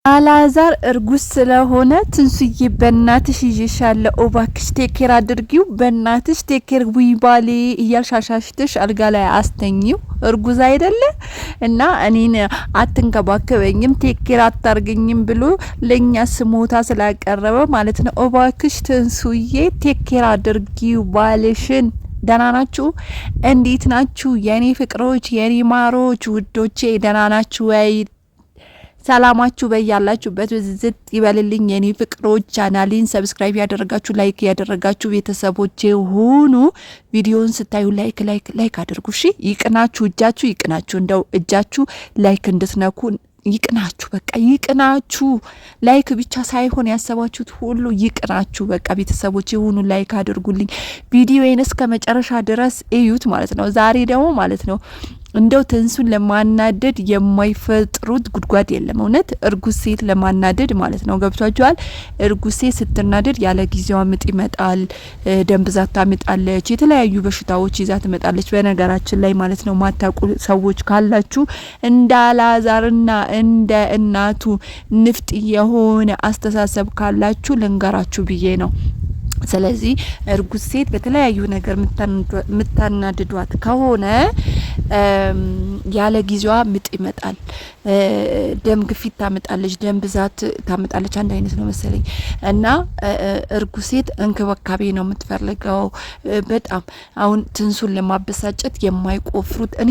አላዛር እርጉዝ ስለሆነ ትንሱዬ በእናትሽ ይዤሻለሁ እባክሽ ቴኬር አድርጊው በእናትሽ ቴኬር ዊባሌ እያልሻሻሽተሽ አልጋ ላይ አስተኝው እርጉዝ አይደለ እና እኔን አትንከባከበኝም ቴኬር አታርገኝም ብሎ ለኛ ስሞታ ስላቀረበ ማለት ነው። እባክሽ ትንሱዬ ቴኬር አድርጊው ባልሽን። ደህና ናችሁ? እንዴት ናችሁ የኔ ፍቅሮች የኔ ማሮች ውዶቼ? ደህና ናችሁ ወይ? ሰላማችሁ በያላችሁበት ዝት ይበልልኝ የኔ ፍቅሮች። ቻናሌን ሰብስክራይብ ያደረጋችሁ ላይክ ያደረጋችሁ ቤተሰቦቼ ሁኑ። ቪዲዮን ስታዩ ላይክ አድርጉ እሺ። ይቅናችሁ፣ እጃችሁ ይቅናችሁ። እንደው እጃችሁ ላይክ እንድትነኩ ይቅናችሁ፣ በቃ ይቅናችሁ። ላይክ ብቻ ሳይሆን ያሰባችሁት ሁሉ ይቅናችሁ። በቃ ቤተሰቦቼ ሁኑ፣ ላይክ አድርጉልኝ። ቪዲዮዬን እስከ መጨረሻ ድረስ እዩት ማለት ነው። ዛሬ ደግሞ ማለት ነው እንደው ትንሱን ለማናደድ የማይፈጥሩት ጉድጓድ የለም። እውነት እርጉዝ ሴት ለማናደድ ማለት ነው። ገብቷችኋል? እርጉዝ ሴት ስትናደድ ያለ ጊዜዋ ምጥ ይመጣል፣ ደም ብዛት ታመጣለች፣ የተለያዩ በሽታዎች ይዛ ትመጣለች። በነገራችን ላይ ማለት ነው ማታውቁ ሰዎች ካላችሁ እንደ አላዛርና እንደ እናቱ ንፍጥ የሆነ አስተሳሰብ ካላችሁ ልንገራችሁ ብዬ ነው። ስለዚህ እርጉዝ ሴት በተለያዩ ነገር ምታናድዷት ከሆነ ያለ ጊዜዋ ምጥ ይመጣል፣ ደም ግፊት ታመጣለች፣ ደም ብዛት ታመጣለች። አንድ አይነት ነው መሰለኝ። እና እርጉዝ ሴት እንክብካቤ ነው የምትፈልገው በጣም። አሁን ትንሱን ለማበሳጨት የማይቆፍሩት እኔ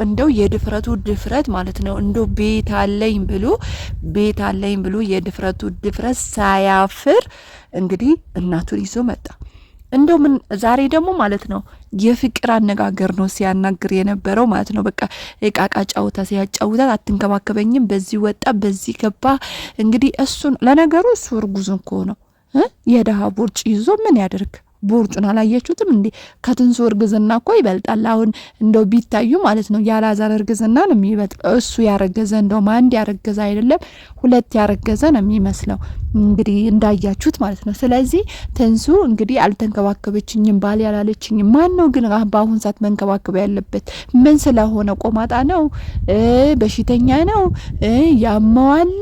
እንደው የድፍረቱ ድፍረት ማለት ነው። እንደው ቤት አለኝ ብሎ የድፍረቱ ድፍረት ሳያፍር እንግዲህ እናቱን ይዞ መጣ። እንደው ምን ዛሬ ደግሞ ማለት ነው የፍቅር አነጋገር ነው ሲያናግር የነበረው ማለት ነው። በቃ እቃቃ ጫውታ ሲያጫውታት አትንከባከበኝም፣ በዚህ ወጣ በዚህ ገባ። እንግዲህ እሱን ለነገሩ እሱ እርጉዝ እኮ ነው። የደሃ ቦርጭ ይዞ ምን ያደርግ? ቦርጩን አላያችሁትም እንዴ? ከትንሱ እርግዝና እኮ ይበልጣል። አሁን እንደው ቢታዩ ማለት ነው የአላዛር እርግዝና ነው የሚበልጥ። እሱ ያረገዘ እንደውም አንድ ያረገዘ አይደለም 2 ያረገዘ ነው የሚመስለው እንግዲህ እንዳያችሁት ማለት ነው። ስለዚህ ትንሱ እንግዲህ አልተንከባከበችኝም፣ ባል ያላለችኝም። ማን ነው ግን በአሁን ሰዓት መንከባከብ ያለበት? ምን ስለሆነ? ቆማጣ ነው? በሽተኛ ነው? ያመዋል?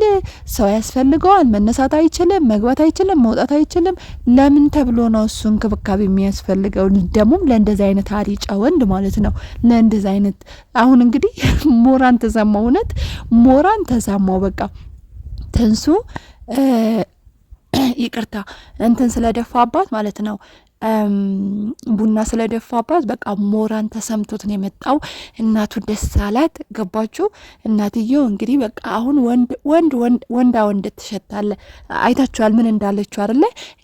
ሰው ያስፈልገዋል? መነሳት አይችልም፣ መግባት አይችልም፣ መውጣት አይችልም። ለምን ተብሎ ነው እሱ እንክብካቤ የሚያስፈልገው? ደግሞ ለእንደዚህ አይነት አሪጫ ወንድ ማለት ነው። ለእንደዚህ አይነት አሁን እንግዲህ ሞራን ተሰማው፣ እውነት ሞራን ተሰማው። በቃ ትንሱ ይቅርታ እንትን ስለደፋባት ማለት ነው ቡና ስለደፋባት በቃ ሞራን ተሰምቶት ነው የመጣው። እናቱ ደስ አላት። ገባችሁ? እናትየው እንግዲህ በቃ አሁን ወንድ ትሸታለ። አይታችኋል ምን እንዳለችው አይደለ?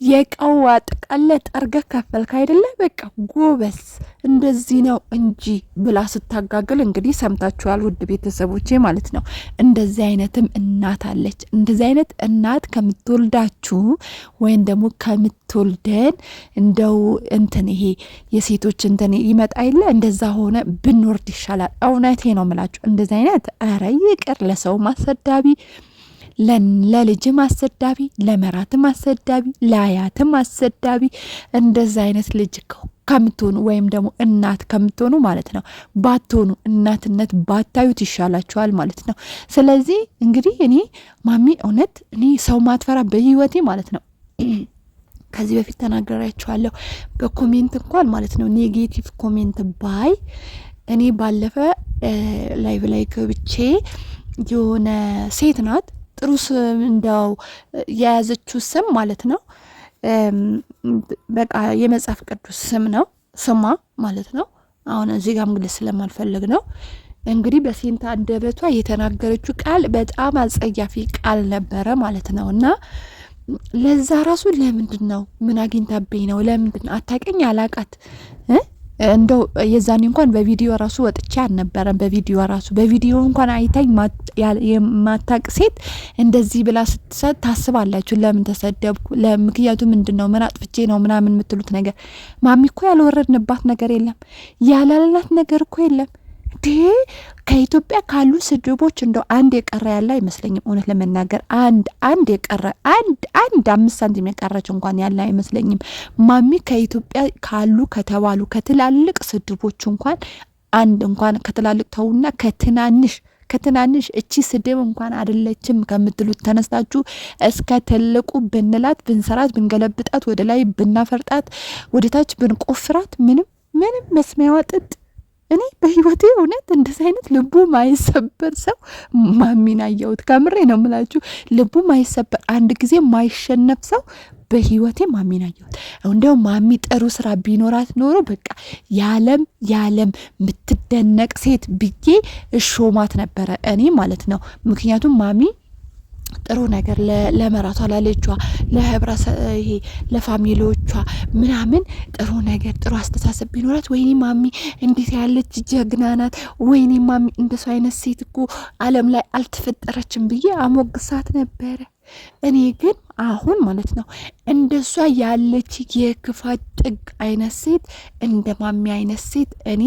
የቀው አጥቃለ ጠርገ ከፈልክ አይደለ? በቃ ጎበስ እንደዚህ ነው እንጂ ብላ ስታጋግል እንግዲህ ሰምታችኋል ውድ ቤተሰቦቼ ማለት ነው። እንደዚህ አይነትም እናት አለች። እንደዚህ አይነት እናት ከምትወልዳችሁ ወይም ደግሞ ከምትወልደን እንደው እንትን ይሄ የሴቶች እንትን ይመጣ ይለ እንደዛ ሆነ ብንወርድ ይሻላል። እውነቴ ነው የምላችሁ። እንደዚህ አይነት ኧረ ይቅር፣ ለሰው ማሰዳቢ፣ ለልጅም አሰዳቢ፣ ለመራትም አሰዳቢ፣ ለአያትም አሰዳቢ። እንደዛ አይነት ልጅ ከምትሆኑ ወይም ደግሞ እናት ከምትሆኑ ማለት ነው ባትሆኑ እናትነት ባታዩት ይሻላችኋል ማለት ነው። ስለዚህ እንግዲህ እኔ ማሚ እውነት እኔ ሰው ማትፈራ በህይወቴ ማለት ነው ከዚህ በፊት ተናግሬያችኋለሁ። በኮሜንት እንኳን ማለት ነው ኔጌቲቭ ኮሜንት ባይ እኔ ባለፈ ላይቭ ላይ ገብቼ የሆነ ሴት ናት ጥሩ እንደው የያዘችው ስም ማለት ነው በቃ የመጽሐፍ ቅዱስ ስም ነው ስማ ማለት ነው። አሁን እዚህ ጋር እንግዲህ ስለማልፈልግ ነው እንግዲህ በሴንታ አንደበቷ የተናገረችው ቃል በጣም አጸያፊ ቃል ነበረ ማለት ነው። እና ለዛ ራሱ ለምንድን ነው ምን አግኝታብኝ ነው? ለምንድን ነው አታውቅኝ? አላቃት እንደው የዛኔ እንኳን በቪዲዮ ራሱ ወጥቼ አልነበረም። በቪዲዮ እንኳን አይታኝ የማታቅ ሴት እንደዚህ ብላ ስትሰጥ ታስባላችሁ ለምን ተሰደብኩ? ለምክንያቱ ምንድነው? ምን አጥፍቼ ነው ምናምን የምትሉት ነገር። ማሚ እኮ ያልወረድንባት ነገር የለም፣ ያላልናት ነገር እኮ የለም። ከኢትዮጵያ ካሉ ስድቦች እንደው አንድ የቀረ ያለ አይመስለኝም። እውነት ለመናገር አንድ የቀረ አንድ 5 ሳንቲም የቀረች እንኳን ያለ አይመስለኝም። ማሚ ከኢትዮጵያ ካሉ ከተባሉ ከትላልቅ ስድቦች እንኳን አንድ እንኳን ከትላልቅ ተውና ከትናንሽ ከትናንሽ እቺ ስድብ እንኳን አይደለችም ከምትሉት ተነስታችሁ እስከ ትልቁ ብንላት ብንሰራት ብንገለብጣት ወደ ላይ ብናፈርጣት ወደ ታች ብንቆፍራት ምንም መስሚያዋ ጥጥ። እኔ በህይወቴ እውነት እንደዚህ አይነት ልቡ ማይሰበር ሰው ማሚን አየሁት። ከምሬ ነው የምላችሁ። ልቡ ማይሰበር አንድ ጊዜ ማይሸነፍ ሰው በህይወቴ ማሚን አየሁት። እንደው ማሚ ጥሩ ስራ ቢኖራት ኖሮ በቃ ያለም የምትደነቅ ሴት ብዬ እሾማት ነበረ እኔ ማለት ነው። ምክንያቱም ማሚ ጥሩ ነገር ለመራቷ ለልጇ ይሄ ለፋሚሊዎቿ ምናምን ጥሩ ነገር ጥሩ አስተሳሰብ ቢኖራት ወይኔ ማሚ እንዴት ያለች ጀግና ናት፣ ወይኔ ማሚ እንደሱ አይነት ሴት እኮ ዓለም ላይ አልተፈጠረችም ብዬ አሞግሳት ነበረ። እኔ ግን አሁን ማለት ነው እንደሷ ያለች የክፋት ጥግ አይነት ሴት እንደ ማሚ አይነት ሴት እኔ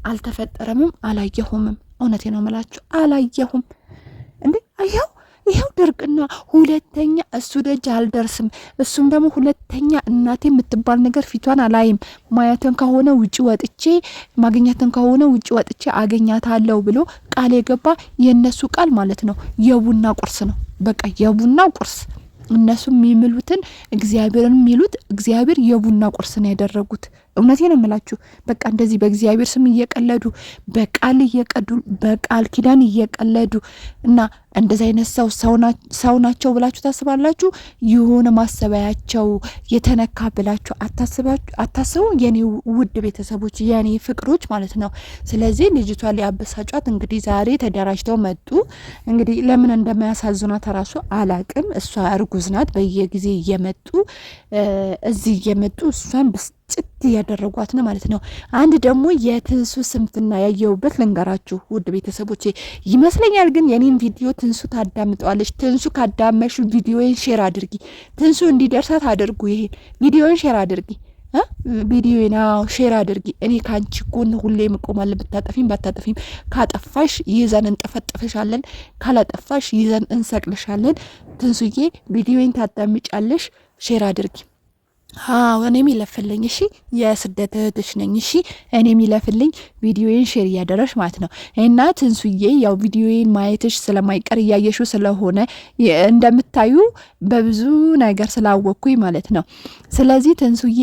አልተፈጠረምም አላየሁምም። እውነቴ ነው የምላችሁ አላየሁም። እንዴ ይኸው ድርቅና ሁለተኛ እሱ ደጅ አልደርስም። እሱም ደግሞ ሁለተኛ እናቴ የምትባል ነገር ፊቷን አላይም። ማየትን ከሆነ ውጪ ወጥቼ ማግኘትን ከሆነ ውጪ ወጥቼ አገኛታለሁ ብሎ ቃል የገባ የነሱ ቃል ማለት ነው የቡና ቁርስ ነው። በቃ የቡና ቁርስ እነሱ የሚምሉትን እግዚአብሔርን የሚሉት እግዚአብሔር የቡና ቁርስ ነው ያደረጉት። እውነቴ ነው የምላችሁ። በቃ እንደዚህ በእግዚአብሔር ስም እየቀለዱ በቃል ኪዳን እየቀለዱ እና እንደዚህ አይነት ሰው ናቸው ብላችሁ ታስባላችሁ? የሆነ ማሰባያቸው የተነካ ብላችሁ አታስቡ? የኔ ውድ ቤተሰቦች፣ የኔ ፍቅሮች ማለት ነው። ስለዚህ ልጅቷ ሊያበሳጯት እንግዲህ ዛሬ ተደራጅተው መጡ። እንግዲህ ለምን እንደማያሳዝኗት ራሱ አላቅም። እሷ እርጉዝ ናት። በየጊዜ እየመጡ እዚህ እየመጡ እሷን ጭት እያደረጓት ነው ማለት ነው። አንድ ደግሞ የትንሱ ስንፍና ያየውበት ልንገራችሁ ውድ ቤተሰቦቼ ይመስለኛል። ግን የኔን ቪዲዮ ትንሱ ታዳምጠዋለች። ትንሱ ካዳመሽ ቪዲዮን ሼር አድርጊ። ትንሱ እንዲደርሳት አድርጉ። ይሄን ቪዲዮን ሼር አድርጊ። ቪዲዮን ሼር አድርጊ። እኔ ካንቺ ጎን ሁሌ እቆማለሁ። ብታጠፊም ባታጠፊም ካጠፋሽ ይዘን እንጠፈጥፍሻለን፣ ካላጠፋሽ ይዘን እንሰቅልሻለን። ትንሱዬ ቪዲዮን ታዳምጫለሽ። ሼር አድርጊ። እኔም ይለፍልኝ። እሺ የስደት እህትሽ ነኝ። እሺ እኔም ይለፍልኝ። ቪዲዮዬን ሼር እያደረሽ ማለት ነው። እና ትንሱዬ ያው ቪዲዮዬን ማየትሽ ስለማይቀር እያየሹ ስለሆነ እንደምታዩ በብዙ ነገር ስላወቅኩኝ ማለት ነው። ስለዚህ ትንሱዬ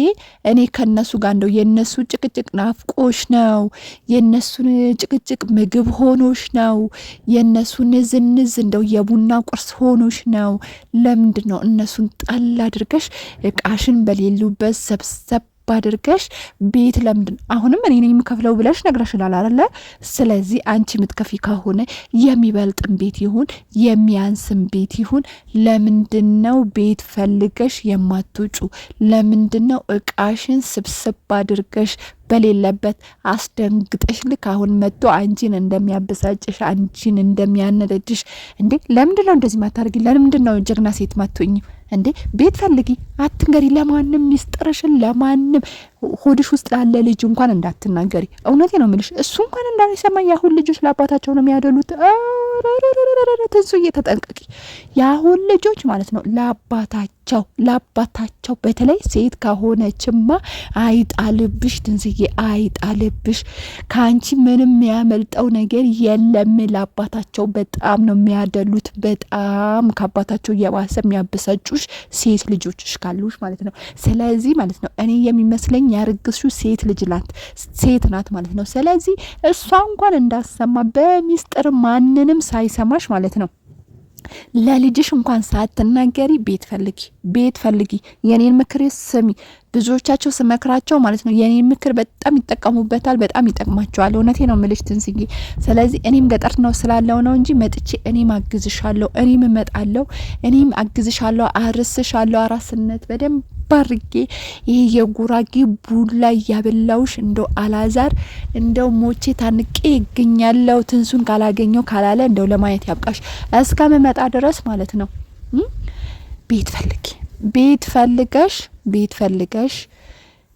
እኔ ከነሱ ጋር እንደው የነሱ ጭቅጭቅ ናፍቆሽ ነው፣ የነሱን ጭቅጭቅ ምግብ ሆኖሽ ነው፣ የነሱን ዝንዝ እንደው የቡና ቁርስ ሆኖሽ ነው። ለምንድን ነው እነሱን ጣል አድርገሽ እቃሽን በሌሉበት ሰብሰብ አድርገሽ ቤት ለምንድን አሁንም እኔ ነኝ የምከፍለው ብለሽ ነግረሽናል አይደለ? ስለዚህ አንቺ የምትከፊ ከሆነ የሚበልጥም ቤት ይሁን የሚያንስም ቤት ይሁን ለምንድነው ቤት ፈልገሽ የማትውጩ? ለምንድነው እቃሽን ስብስብ አድርገሽ በሌለበት አስደንግጠሽ ልክ አሁን መጥቶ አንቺን እንደሚያበሳጭሽ አንቺን እንደሚያነደድሽ እንዴ? ለምንድነው እንደዚህ ማታርጊ? ለምንድነው ጀግና ሴት ማትሆኚ እንዴ? ቤት ፈልጊ፣ አትንገሪ ለማንም ሚስጥርሽን ለማንም ሆድሽ ውስጥ ላለ ልጅ እንኳን እንዳትናገሪ። እውነቴ ነው የምልሽ። እሱ እንኳን እንዳይሰማ ያሁን ልጆች ለአባታቸው ነው የሚያደሉት። ትንሱ እየተጠንቀቂ ያሁን ልጆች ማለት ነው ለአባታቸው በተለይ ሴት ከሆነችማ አይጣልብሽ ትንስዬ፣ አይጣልብሽ። ከአንቺ ምንም የሚያመልጠው ነገር የለም። ለአባታቸው በጣም ነው የሚያደሉት። በጣም ከአባታቸው እየባሰ የሚያበሳጩሽ ሴት ልጆችሽ ካሉሽ ማለት ነው። ስለዚህ ማለት ነው እኔ የሚመስለኝ ያርግሽው ሴት ናት ማለት ነው። ስለዚህ እሷ እንኳን እንዳሰማ በሚስጥር ማንንም ሳይሰማሽ ማለት ነው ለልጅሽ እንኳን ሳትናገሪ ቤት ፈልጊ። የኔን ምክር ስሚ። ብዙዎቻቸው ስመክራቸው ማለት ነው የኔን ምክር በጣም ይጠቀሙበታል፣ በጣም ይጠቅማቸዋል። እውነቴ ነው የምልሽ ትንስዬ። ስለዚህ እኔም ገጠር ነው ስላለው ነው እንጂ መጥቼ እኔም አግዝሻለሁ፣ እኔም እመጣለሁ፣ እኔም አግዝሻለሁ፣ አርስሻለሁ። አራስነት በደንብ ባርጌ ይሄ የጉራጌ ቡላ ያበላውሽ እንደው አላዛር እንደው ሞቼ ታንቄ ይገኛለው። ትንሱን ካላገኘው ካላለ እንደው ለማየት ያብቃሽ እስከመመጣ ድረስ ማለት ነው። ቤት ፈልገሽ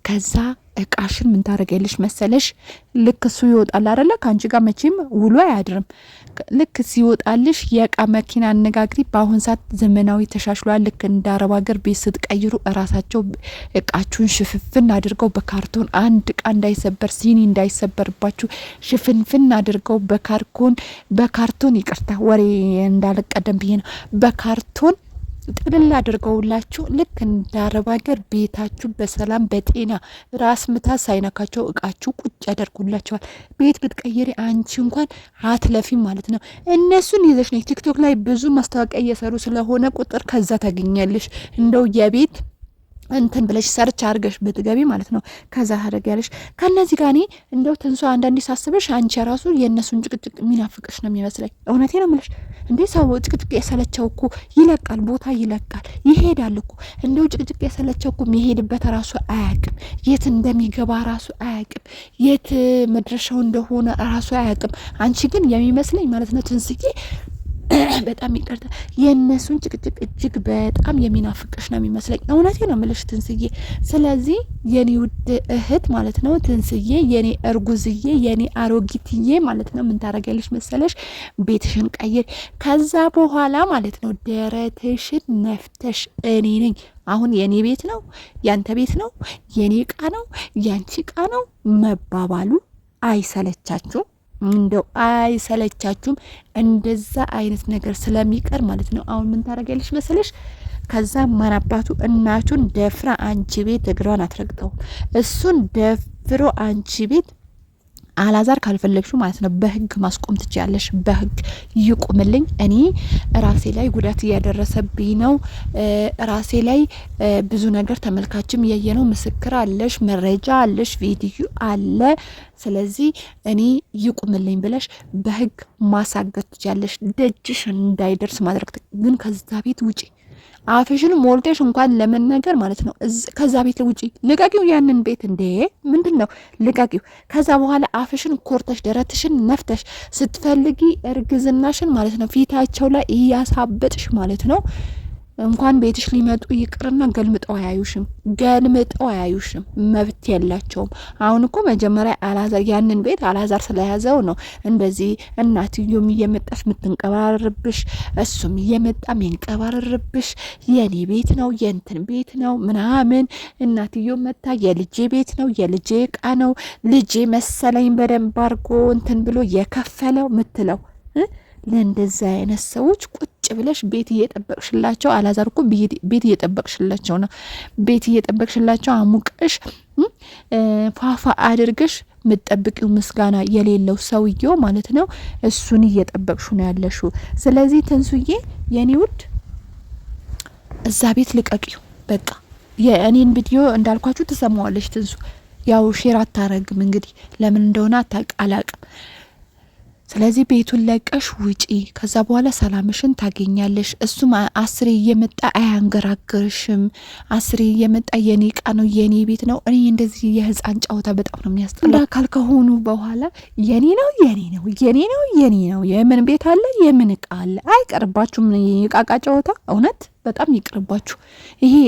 ከዛ እቃሽን ምን ታረጋለሽ መሰለሽ? ልክ እሱ ይወጣል አይደለ? ካንቺ ጋር መቼም ውሎ አያድርም። ልክ ሲወጣልሽ የእቃ መኪና አነጋግሪ። በአሁን ሰዓት ዘመናዊ ተሻሽሏል። ልክ እንደ አረብ ሀገር ቤት ስትቀይሩ እራሳቸው እቃችሁን ሽፍፍን አድርገው በካርቶን አንድ እቃ እንዳይሰበር ሲኒ እንዳይሰበርባችሁ ሽፍንፍን አድርገው በካርቶን ይቅርታ ወሬ እንዳልቀደም ብዬ ነው በካርቶን ጥቅልል አድርገውላችሁ ልክ እንደ አረብ ሀገር ቤታችሁ በሰላም በጤና ራስ ምታት ሳይነካቸው እቃችሁ ቁጭ ያደርጉላችኋል። ቤት ብትቀይሪ አንቺ እንኳን አትለፊም ማለት ነው። እነሱን ይዘሽ ነው ቲክቶክ ላይ ብዙ ማስታወቂያ እየሰሩ ስለሆነ ቁጥር ከዛ ታገኛለሽ። እንደው የቤት እንትን ብለሽ ሰርች አድርገሽ ብትገቢ ማለት ነው። ከዛ ታደርጊያለሽ። ከነዚህ ጋር እኔ እንደው ተንሶ አንዳንዴ ሳስበሽ አንቺ ራሱ የእነሱን ጭቅጭቅ የሚናፍቅሽ ነው የሚመስለኝ። እውነቴ ነው የምልሽ። እንዴ ሰው ጭቅጭቅ የሰለቸው እኮ ይለቃል፣ ቦታ ይለቃል፣ ይሄዳል እኮ። እንደው ጭቅጭቅ የሰለቸው እኮ የሚሄድበት ራሱ አያቅም፣ የት እንደሚገባ ራሱ አያቅም፣ የት መድረሻው እንደሆነ ራሱ አያቅም። አንቺ ግን የሚመስለኝ ማለት ነው ትንስዬ በጣም ይቅርታ የእነሱን ጭቅጭቅ እጅግ በጣም የሚናፍቅሽ ነው የሚመስለኝ። እውነቴ ነው የምልሽ ትንስዬ። ስለዚህ የኔ ውድ እህት ማለት ነው ትንስዬ፣ የኔ እርጉዝዬ፣ የኔ አሮጊትዬ ማለት ነው ምን ታረጋለሽ መሰለሽ? ቤትሽን ቀይር። ከዛ በኋላ ማለት ነው ደረትሽን ነፍተሽ እኔ ነኝ አሁን የኔ ቤት ነው ያንተ ቤት ነው የኔ እቃ ነው ያንቺ እቃ ነው መባባሉ አይሰለቻችሁም? እንደው አይሰለቻችሁም? እንደዛ አይነት ነገር ስለሚቀር ማለት ነው አሁን ምን ታረጋለሽ መሰለሽ? ከዛ ማናባቱ እናቱን ደፍራ አንቺ ቤት እግሯን አትረግጠው። እሱን ደፍሮ አንቺ ቤት አላዛር ካልፈለግሹ ማለት ነው በህግ ማስቆም ትችያለሽ። በህግ ይቁምልኝ። እኔ ራሴ ላይ ጉዳት እያደረሰብኝ ነው። ራሴ ላይ ብዙ ነገር ተመልካችም ያየነው ምስክር አለሽ፣ መረጃ አለሽ፣ ቪዲዮ አለ። ስለዚህ እኔ ይቁምልኝ ብለሽ በህግ ማሳገት ትችያለሽ። ደጅሽ እንዳይደርስ ማድረግ ግን ከዛ ቤት ውጪ አፍሽን ሞልተሽ እንኳን ለመናገር ማለት ነው ከዛ ቤት ውጪ ልቀቂው። ያንን ቤት እንዴ ምንድን ነው ልቀቂው። ከዛ በኋላ አፍሽን ኮርተሽ ደረትሽን ነፍተሽ ስትፈልጊ እርግዝናሽን ማለት ነው ፊታቸው ላይ እያሳበጥሽ ማለት ነው እንኳን ቤትሽ ሊመጡ ይቅርና ገልምጠው አያዩሽም። መብት የላቸውም። አሁን እኮ መጀመሪያ አላዛር ያንን ቤት አላዛር ስለያዘው ነው እንደዚህ እናትዮም እየመጣሽ ምትንቀባረርብሽ፣ እሱም እየመጣ ሚንቀባረርብሽ። የኔ ቤት ነው የእንትን ቤት ነው ምናምን። እናትዮ መጣ የልጄ ቤት ነው የልጄ እቃ ነው ልጄ መሰለኝ በደንብ አርጎ እንትን ብሎ የከፈለው ምትለው ለእንደዛ አይነት ሰዎች ቁጭ ብለሽ ቤት እየጠበቅሽላቸው። አላዛር እኮ ቤት እየጠበቅሽላቸው ነው። ቤት እየጠበቅሽላቸው አሙቀሽ ፋፋ አድርገሽ ምትጠብቂው ምስጋና የሌለው ሰውየው ማለት ነው። እሱን እየጠበቅሹ ነው ያለሽው። ስለዚህ ትንሱዬ የኔ ውድ እዛ ቤት ልቀቂው በቃ። የእኔን ቪዲዮ እንዳልኳችሁ ትሰማዋለሽ ትንሱ። ያው ሼር አታረግም እንግዲህ ለምን እንደሆነ አላቅም። ስለዚህ ቤቱን ለቀሽ ውጪ። ከዛ በኋላ ሰላምሽን ታገኛለሽ። እሱም አስሬ እየመጣ አያንገራግርሽም። አስሬ እየመጣ የኔ እቃ ነው የኔ ቤት ነው። እኔ እንደዚህ የህፃን ጨዋታ በጣም ነው የሚያስጠላ። አካል ከሆኑ በኋላ የኔ ነው የኔ ነው የኔ ነው የኔ ነው የምን ቤት አለ የምን እቃ አለ። አይቀርባችሁም የቃቃ ጨዋታ እውነት በጣም ይቅርባችሁ።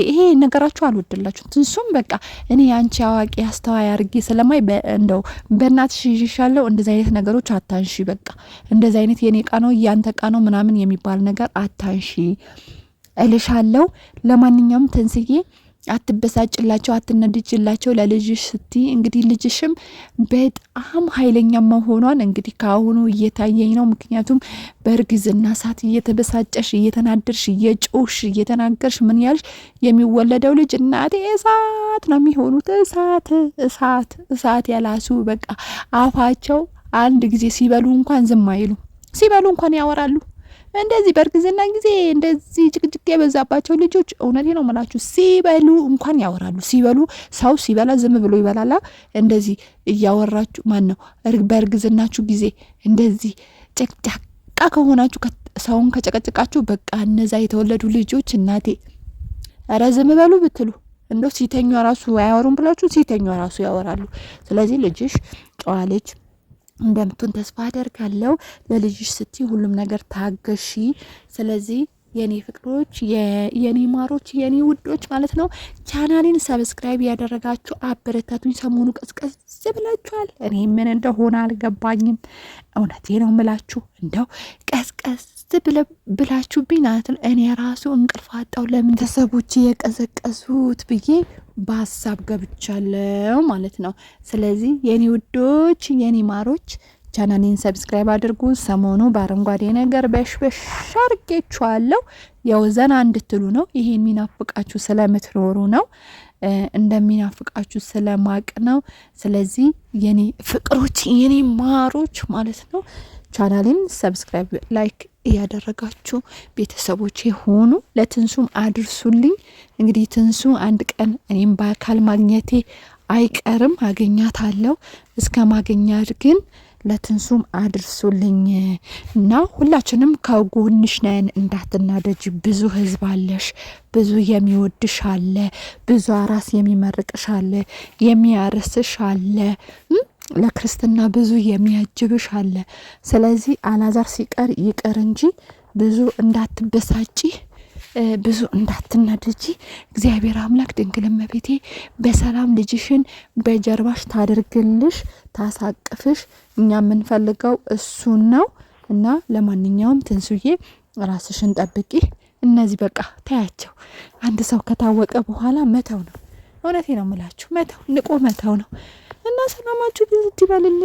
ይሄ ነገራችሁ አልወደላችሁ። ትንሱም በቃ እኔ አንቺ አዋቂ አስተዋይ አርጌ ስለማይ እንደው በእናትሽ ይሻለው እንደዚህ አይነት ነገሮች አታንሺ። በቃ እንደዚህ አይነት የኔ እቃ ነው ያንተ እቃ ነው ምናምን የሚባል ነገር አታንሺ እልሻለሁ። ለማንኛውም ትንስዬ አትበሳጭላቸው፣ አትነድጅላቸው ለልጅሽ ስቲ። እንግዲህ ልጅሽም በጣም ኃይለኛ መሆኗን እንግዲህ ከአሁኑ እየታየኝ ነው። ምክንያቱም በእርግዝና ሰዓት እየተበሳጨሽ እየተናደርሽ እየጮሽ እየተናገርሽ ምን ያልሽ የሚወለደው ልጅ እናቴ እሳት ነው የሚሆኑት። እሳት ያላሱ በቃ አፋቸው አንድ ጊዜ ሲበሉ እንኳን ዝም አይሉ፣ ሲበሉ እንኳን ያወራሉ። እንደዚህ በእርግዝና ጊዜ እንደዚህ ጭቅጭቅ የበዛባቸው ልጆች እውነቴ ነው የምላችሁ ሲበሉ እንኳን ያወራሉ። ሲበሉ ሰው ሲበላ ዝም ብሎ ይበላላ። እንደዚህ እያወራችሁ ማን ነው በእርግዝናችሁ ጊዜ እንደዚህ ጨቅጫቃ ከሆናችሁ ሰውን ከጨቀጭቃችሁ በቃ እነዛ የተወለዱ ልጆች እናቴ ኧረ ዝም በሉ ብትሉ እንደው ሲተኛ ራሱ አያወሩም ብላችሁ ሲተኛ ራሱ ያወራሉ። ስለዚህ ልጅሽ ጨዋ ልጅ እንደምትሆን ተስፋ አደርጋለሁ። ለልጅሽ ስቲ ሁሉም ነገር ታገሺ። ስለዚህ የኔ ፍቅሮች የኔ ማሮች የኔ ውዶች ማለት ነው ቻናሌን ሰብስክራይብ ያደረጋችሁ አበረታቱኝ። ሰሞኑ ቀዝቀዝ ብላችኋል። እኔ ምን እንደሆነ አልገባኝም። እውነቴ ነው ምላችሁ እንደው ቀዝቀዝ ብላችሁብኝ ናት። እኔ ራሱ እንቅልፍ አጣው። ለምን ተሰቦች የቀዘቀዙት ብዬ በሀሳብ ገብቻለሁ ማለት ነው። ስለዚህ የኔ ውዶች የኔ ማሮች ቻናሌን ሰብስክራይብ አድርጉ። ሰሞኑ በአረንጓዴ ነገር በሽበሽ አርጌችኋለሁ። ያው ዘና እንድትሉ ነው። ይሄን ሚናፍቃችሁ ስለምትኖሩ ነው፣ እንደሚናፍቃችሁ ስለማቅ ነው። ስለዚህ የኔ ፍቅሮች የኔ ማሮች ማለት ነው ቻናሌን ሰብስክራይብ ላይክ እያደረጋችሁ ቤተሰቦች ሆኑ። ለትንሱም አድርሱልኝ። እንግዲህ ትንሱ አንድ ቀን እኔም በአካል ማግኘቴ አይቀርም፣ አገኛታለሁ። እስከ ማገኛት ግን ለትንሱም አድርሱልኝ እና ሁላችንም ከጎንሽ ነን። እንዳትናደጅ። ብዙ ህዝብ አለሽ፣ ብዙ የሚወድሽ አለ፣ ብዙ አራስ የሚመርቅሽ አለ፣ የሚያርስሽ አለ፣ ለክርስትና ብዙ የሚያጅብሽ አለ። ስለዚህ አላዛር ሲቀር ይቀር እንጂ ብዙ እንዳትበሳጪ፣ ብዙ እንዳትናደጂ። እግዚአብሔር አምላክ ድንግል እመቤቴ በሰላም ልጅሽን በጀርባሽ ታድርግልሽ፣ ታሳቅፍሽ። እኛ የምንፈልገው እሱን ነው እና ለማንኛውም ትንሱዬ ራስሽን ጠብቂ። እነዚህ በቃ ታያቸው። አንድ ሰው ከታወቀ በኋላ መተው ነው። እውነቴ ነው የምላችሁ፣ መተው ንቆ መተው ነው እና ሰላማችሁ ይብዛልኝ።